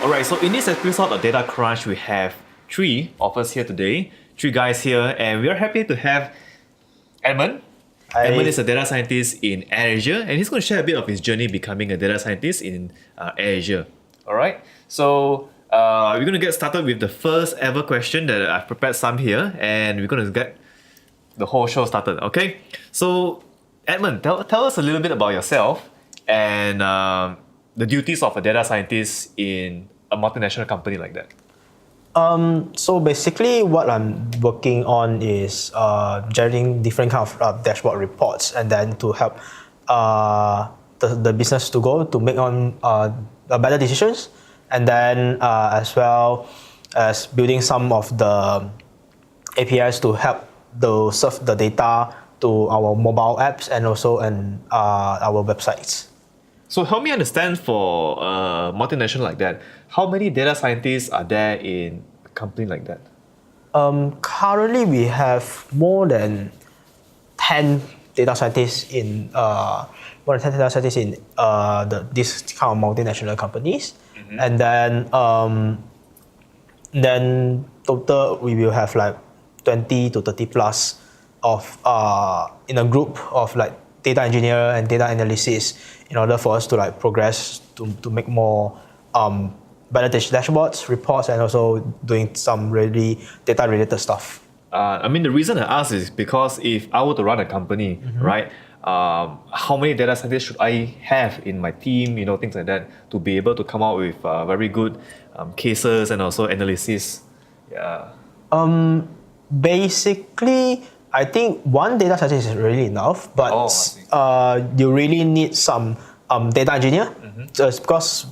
Alright, so in this episode of Data Crunch, we have three of us here today, three guys here, and we are happy to have Edmund. Edmund is a data scientist in AirAsia, and he's going to share a bit of his journey becoming a data scientist in AirAsia. Alright, so we're going to get started with the first ever question that I've prepared some here, and we're going to get the whole show started, okay? So, Edmund, tell us a little bit about yourself and the duties of a data scientist in a multinational company like that. So basically what I'm working on is generating different kind of dashboard reports, and then to help the business to go to make on better decisions, and then as well as building some of the APIs to help to serve the data to our mobile apps and also in our websites. So help me understand, for a multinational like that, how many data scientists are there in a company like that? Currently, we have more than 10 data scientists in this kind of multinational companies, and then total we will have like 20 to 30 plus of in a group of like data engineer and data analysis, in order for us to like progress to make more better dashboards, reports, and also doing some really data related stuff. I mean, the reason I ask is because if I were to run a company, right, how many data scientists should I have in my team, things like that, to be able to come out with very good cases and also analysis? Yeah. Basically, I think one data scientist is really enough, but you really need some data engineer, just because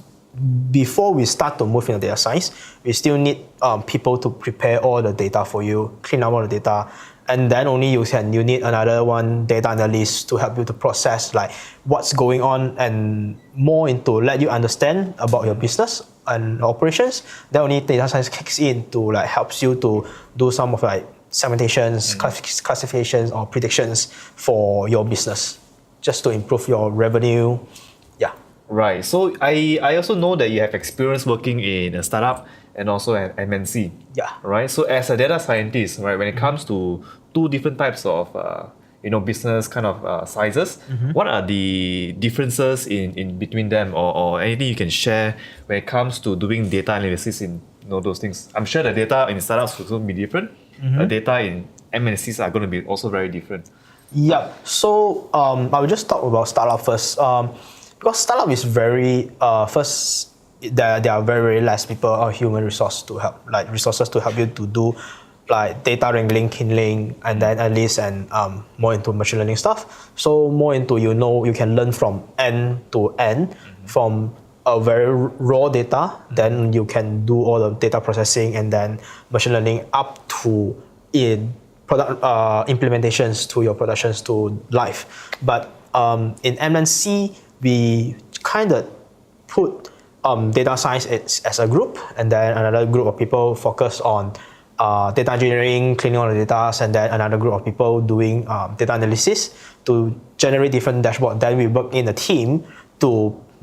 before we start to move into data science, we still need people to prepare all the data for you, clean up all the data, and then only you need another one data analyst to help you to process like what's going on and more into let you understand about your business and operations. Then only data science kicks in to like helps you to do some of like segmentations, classifications, or predictions for your business, just to improve your revenue. Yeah. Right. So I also know that you have experience working in a startup and also an MNC. Yeah. Right. So as a data scientist, right, when it comes to two different types of business kind of sizes, what are the differences in between them, or anything you can share when it comes to doing data analysis in those things? I'm sure the data in startups will be different. The data in MNCs are going to be also very different. Yeah. So I will just talk about startup first. Because startup is very first, there are very less people or human resources to help you to do like data wrangling, kindling, and then analysis, and more into machine learning stuff. So more into you can learn from end to end from a very raw data, then you can do all the data processing and then machine learning up to in product implementations to your productions to life. But in MNC, we kind of put data science as a group, and then another group of people focus on data engineering, cleaning all the data, and then another group of people doing data analysis to generate different dashboards. Then we work in a team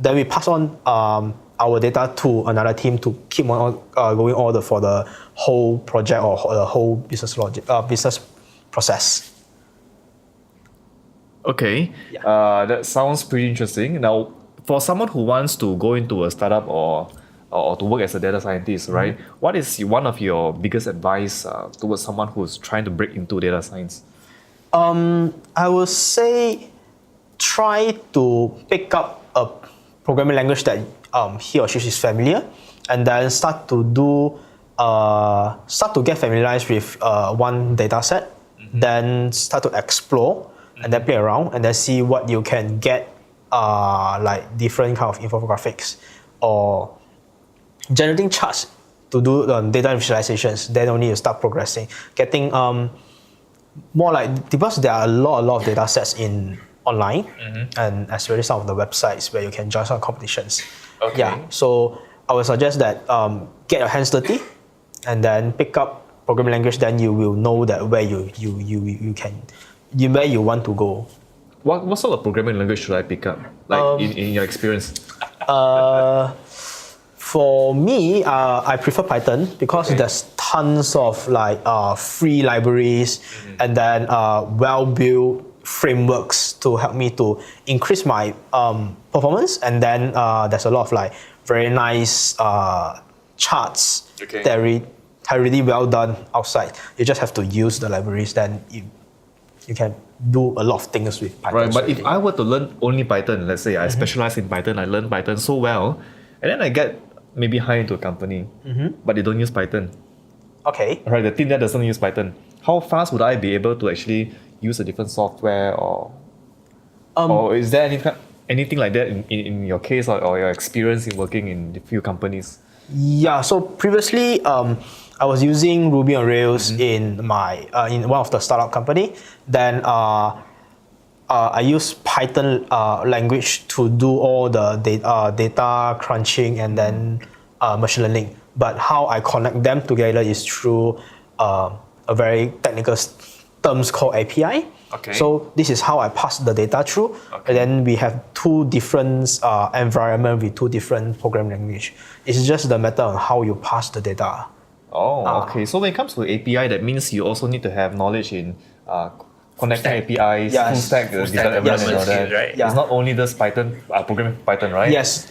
then we pass on our data to another team to keep on going for the whole project or the whole business process. Okay, that sounds pretty interesting. Now, for someone who wants to go into a startup or to work as a data scientist, right? What is one of your biggest advice towards someone who's trying to break into data science? I would say try to pick up a programming language that he or she is familiar, and then start to get familiarized with one data set, then start to explore and then play around, and then see what you can get, like different kind of infographics or generating charts to do data visualizations. Then only you start progressing, getting more like, because there are a lot of data sets online, and especially some of the websites where you can join some competitions. Okay. Yeah. So I would suggest that get your hands dirty, and then pick up programming language. Then you will know that where you want to go. What sort of programming language should I pick up? Like in your experience? For me, I prefer Python because there's tons of like free libraries and then well-built frameworks to help me to increase my performance. And then there's a lot of like very nice charts that are really well done outside. You just have to use the libraries, then you can do a lot of things with Python. Right, but if I were to learn only Python, let's say I specialize in Python, I learn Python so well, and then I get maybe hired into a company, but they don't use Python. Okay. Right, the team that doesn't use Python. How fast would I be able to actually use a different software, or is there anything like that in your case, or your experience in working in a few companies? Yeah, so previously I was using Ruby on Rails in my in one of the startup company. Then I use Python language to do all the data crunching and then machine learning. But how I connect them together is through a very technical terms called API. Okay. So this is how I pass the data through. And then we have two different environment with two different programming language. It's just the matter of how you pass the data. Oh, okay. So when it comes to API, that means you also need to have knowledge in connecting APIs, full stack development, and all that. Right? Yeah. It's not only this Python, programming Python, right? Yes.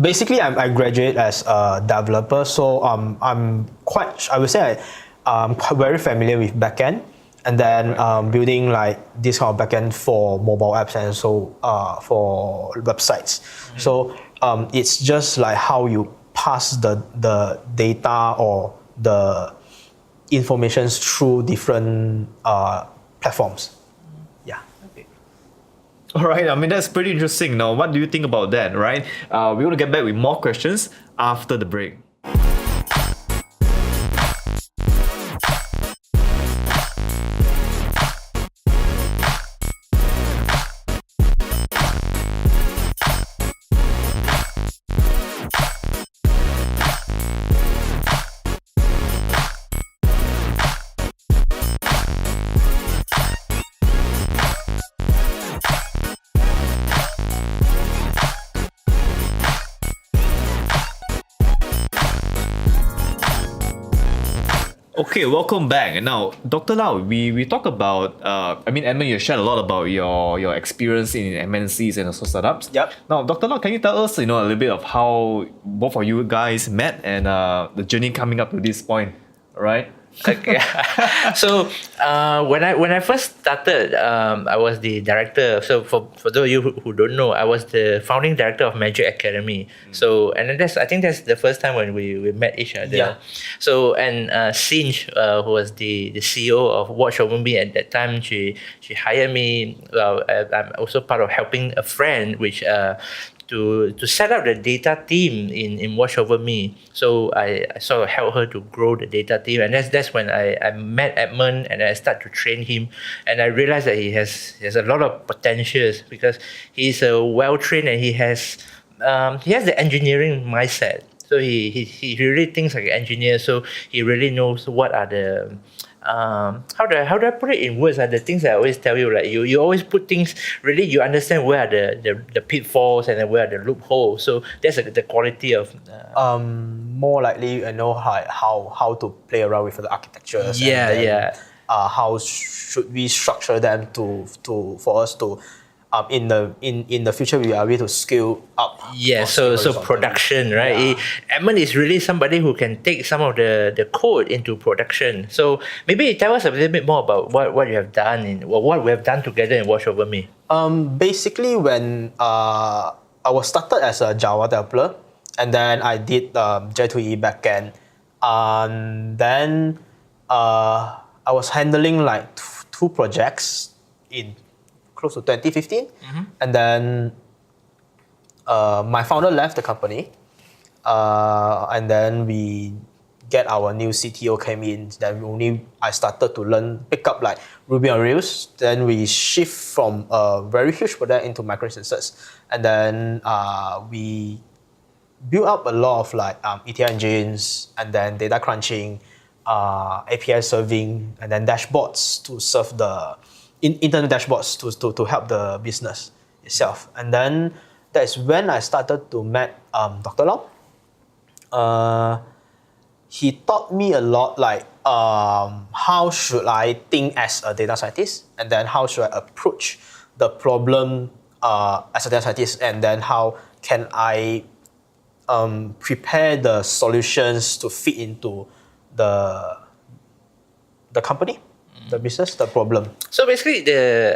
Basically, I graduate as a developer, so I'm quite. I would say I'm quite very familiar with backend, and then building like this kind of backend for mobile apps and so for websites. So it's just like how you pass the data or the information through different platforms. Yeah. All right, I mean, that's pretty interesting. Now, what do you think about that, right? We're going to get back with more questions after the break. Okay, welcome back. Now, Dr. Lau, we talk about, Edmund, you shared a lot about your experience in MNCs and also startups. Yep. Now, Dr. Lau, can you tell us, a little bit of how both of you guys met and the journey coming up to this point, all right? Okay. So when I first started, I was the director. So for those of you who don't know, I was the founding director of Magic Academy. So and then I think that's the first time when we met each other. Yeah. So and Sinj, who was the CEO of Watch Over Me at that time, she hired me. I'm also part of helping a friend, which to set up the data team in Watch Over Me. So I sort of helped her to grow the data team, and that's when I met Edmund and I started to train him, and I realized that he has a lot of potentials because he's well trained and he has the engineering mindset. So he really thinks like an engineer. So he really knows what are the how do I put it in words? The things that I always tell you, like you always put things, really you understand where are the pitfalls and then where are the loopholes. So that's the quality of more likely you know how to play around with the architectures. Yeah, and then, yeah. How should we structure them for us to in the future we are able to scale up. Yeah, so production, right? Yeah. Edmund is really somebody who can take some of the code into production. So maybe tell us a little bit more about what you have done what we have done together in Watch Over Me. Basically, when I was started as a Java developer, and then I did J2E backend, and then I was handling like two projects in close to 2015, and then my founder left the company, and then we get our new CTO came in. Then I started to pick up like Ruby on Rails. Then we shift from a very huge product into microinstances, and then we built up a lot of like ETL engines, and then data crunching, API serving, and then dashboards to serve the internal dashboards to help the business itself. And then that's when I started to meet Dr. Lau. He taught me a lot, like how should I think as a data scientist, and then how should I approach the problem as a data scientist, and then how can I prepare the solutions to fit into the company, the business, the problem. So basically,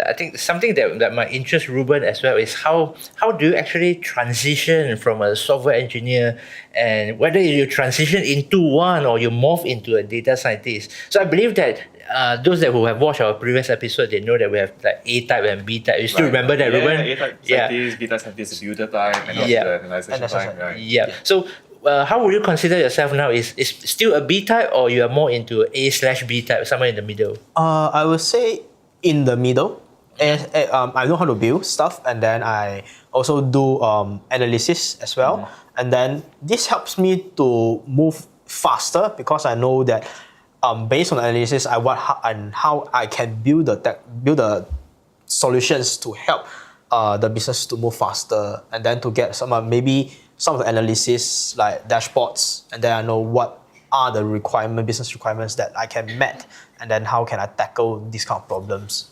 I think something that might interest Ruben as well is how do you actually transition from a software engineer, and whether you transition into one or you morph into a data scientist. So I believe that those who have watched our previous episode, they know that we have like A type and B type. You still remember that, Ruben? A type scientist, beta scientist, builder type, and also Yeah. the analyzation type, right? Yeah. So how would you consider yourself now? Is still a B type, or you are more into A/B type, somewhere in the middle? I would say in the middle. I know how to build stuff, and then I also do analysis as well. And then this helps me to move faster because I know that based on analysis, how I can build the solutions to help the business to move faster, and then to get maybe some of the analysis like dashboards, and then I know what are the business requirements that I can meet, and then how can I tackle these kind of problems.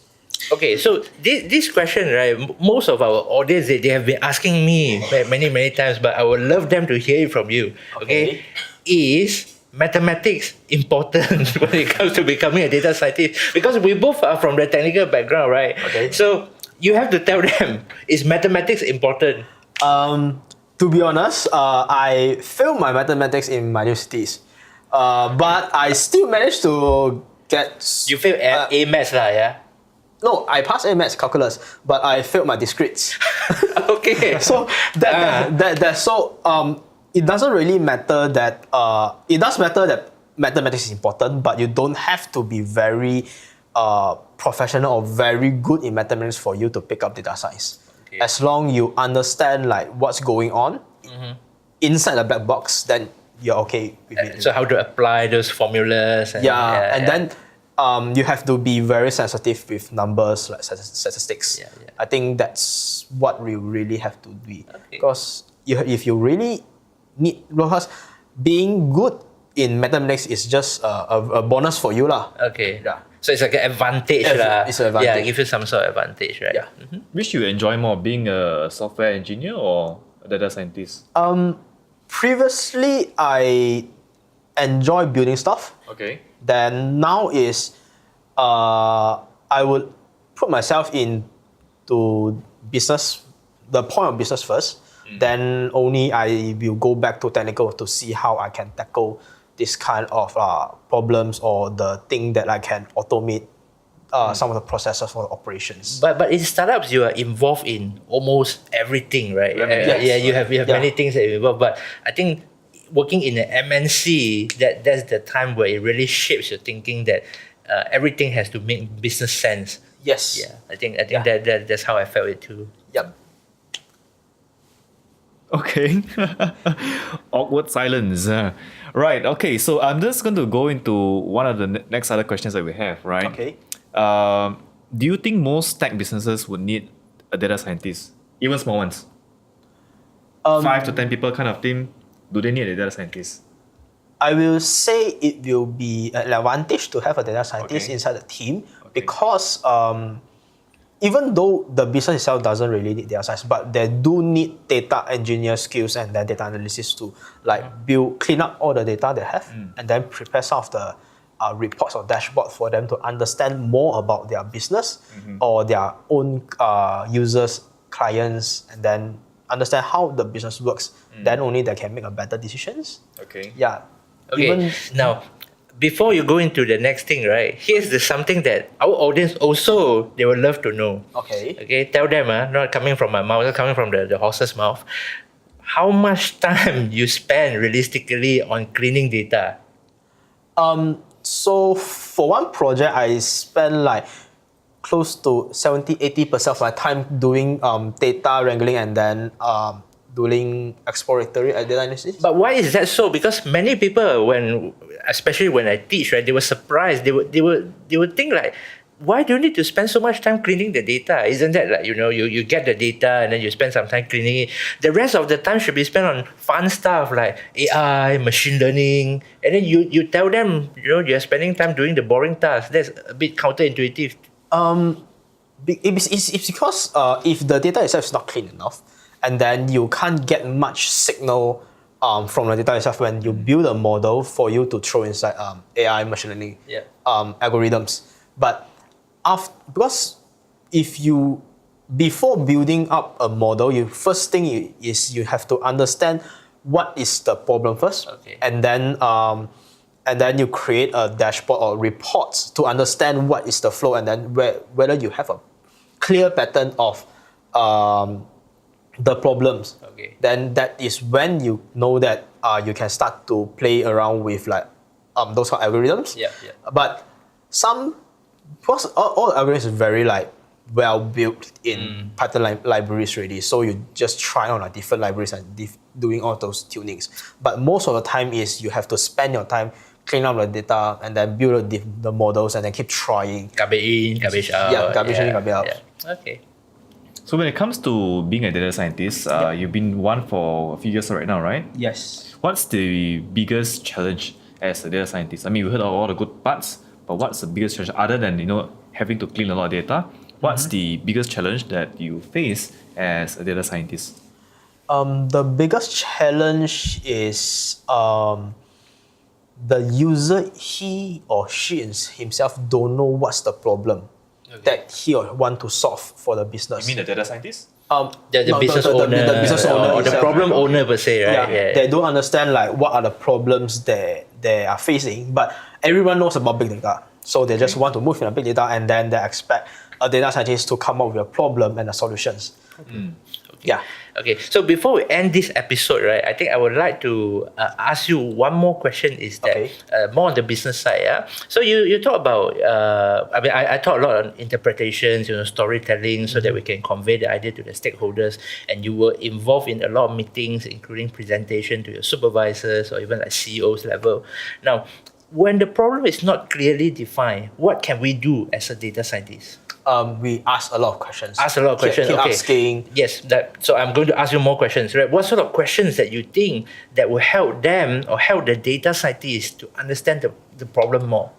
Okay, so this question, right? Most of our audience, they have been asking me many times, but I would love them to hear it from you. Okay, is mathematics important when it comes to becoming a data scientist? Because we both are from the technical background, right? Okay. So you have to tell them, is mathematics important? To be honest, I failed my mathematics in my universities, but I still managed to get. You failed A maths, lah, yeah? No, I passed A maths calculus, but I failed my discretes. Okay. So it doesn't really matter that it does matter that mathematics is important, but you don't have to be very professional or very good in mathematics for you to pick up data science. Okay. As long you understand like what's going on inside the black box, then you're okay with it. So how to apply those formulas? And, then you have to be very sensitive with numbers like statistics. I think that's what we really have to be. Because if you really need, because being good in mathematics is just a bonus for you lah. Okay. Yeah. So it's like an advantage lah. It's an advantage. Yeah, give you some sort of advantage, right? Yeah. Which you enjoy more, being a software engineer or a data scientist? Previously, I enjoy building stuff. Okay. Then now is, I would put myself into business, the point of business first. Then only I will go back to technical to see how I can tackle this kind of problems or the thing that I can automate some of the processes for the operations. But in startups, you are involved in almost everything, right? You have many things that you involved. But I think working in an MNC, that's the time where it really shapes your thinking that everything has to make business sense. Yes. Yeah, I think that's how I felt it too. Yep. Okay. Awkward silence. Right. Okay. So I'm just going to go into one of the next other questions that we have, right? Okay. Do you think most tech businesses would need a data scientist, even small ones? 5 to 10 people kind of team, do they need a data scientist? I will say it will be an advantage to have a data scientist inside the team because even though the business itself doesn't really need data science, but they do need data engineer skills and then data analysis to like clean up all the data they have and then prepare some of the reports or dashboard for them to understand more about their business or their own users, clients, and then understand how the business works. Then only they can make a better decisions. Okay. Yeah. Okay. Now, before you go into the next thing, right? Here's something that our audience also they would love to know. Okay. Okay. Tell them, not coming from my mouth, not coming from the horse's mouth. How much time you spend realistically on cleaning data? So for one project, I spend like close to 70-80% of my time doing data wrangling and then doing exploratory data analysis. But why is that so? Because many people, especially when I teach, right, they were surprised. They would think like, why do you need to spend so much time cleaning the data? Isn't that like, you get the data and then you spend some time cleaning it. The rest of the time should be spent on fun stuff like AI, machine learning. And then you tell them, you're spending time doing the boring tasks. That's a bit counterintuitive. It's because if the data itself is not clean enough, and then you can't get much signal from the data itself when you build a model for you to throw inside AI, machine learning algorithms. But because if you, before building up a model, first thing is you have to understand what is the problem first, and then you create a dashboard or reports to understand what is the flow, and then whether you have a clear pattern of the problems. Then that is when you know that you can start to play around with like those kind of algorithms. But because all algorithms is very like well built in Python libraries already, so you just try on different libraries and doing all those tunings. But most of the time is you have to spend your time clean up the data and then build the models and then keep trying. Garbage in, garbage out. Yeah, garbage in, garbage out. Yeah. Okay. So when it comes to being a data scientist, you've been one for a few years right now, right? Yes. What's the biggest challenge as a data scientist? I mean, we heard of all the good parts, but what's the biggest challenge other than having to clean a lot of data? What's the biggest challenge that you face as a data scientist? The biggest challenge is the user, he or she himself don't know what's the problem that he or want to solve for the business. You mean the data scientist? The business owner, the business owner or the itself. problem owner per se, right? Yeah, they don't understand like what are the problems they are facing, but everyone knows about big data. So they just want to move in a big data, and then they expect a data scientist to come up with a problem and the solutions. Yeah. Okay, so before we end this episode, right, I think I would like to ask you one more question. Is that more on the business side? Yeah. So you talk about. I talk a lot on interpretations, storytelling, so that we can convey the idea to the stakeholders. And you were involved in a lot of meetings, including presentation to your supervisors or even like CEOs level. Now, when the problem is not clearly defined, what can we do as a data scientist? We ask a lot of questions. Keep asking. Yes, so I'm going to ask you more questions, right? What sort of questions that you think that will help them or help the data scientists to understand the problem more?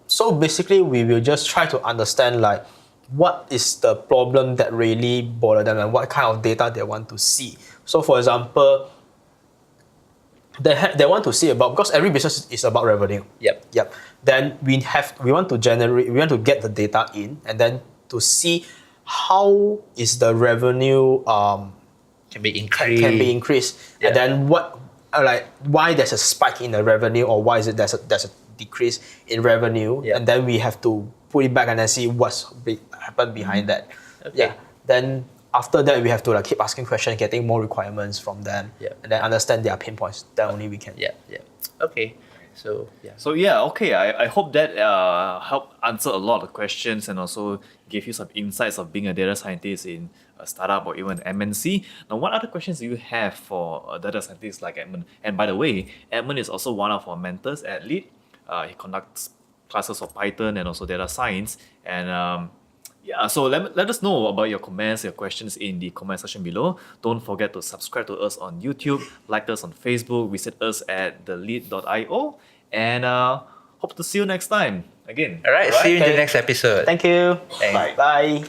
So basically, we will just try to understand like what is the problem that really bother them and what kind of data they want to see. So for example, they want to see about, because every business is about revenue. Yep. Then we want to get the data in, and then to see how is the revenue can be increased. And then why there's a spike in the revenue, or why is it there's a decrease in revenue, and then we have to put it back and then see what's happened behind that. Then after that, we have to keep asking questions, getting more requirements from them, and then understand their pain points. That only we can. Okay. So I hope that helped answer a lot of questions and also gave you some insights of being a data scientist in a startup or even MNC. Now, what other questions do you have for a data scientist like Edmund? And by the way, Edmund is also one of our mentors at Lead. He conducts classes of Python and also data science. And so let us know about your comments, your questions in the comment section below. Don't forget to subscribe to us on YouTube, like us on Facebook, visit us at thelead.io, and hope to see you next time again. All right. See you in the next episode. Thank you. Thanks. Bye.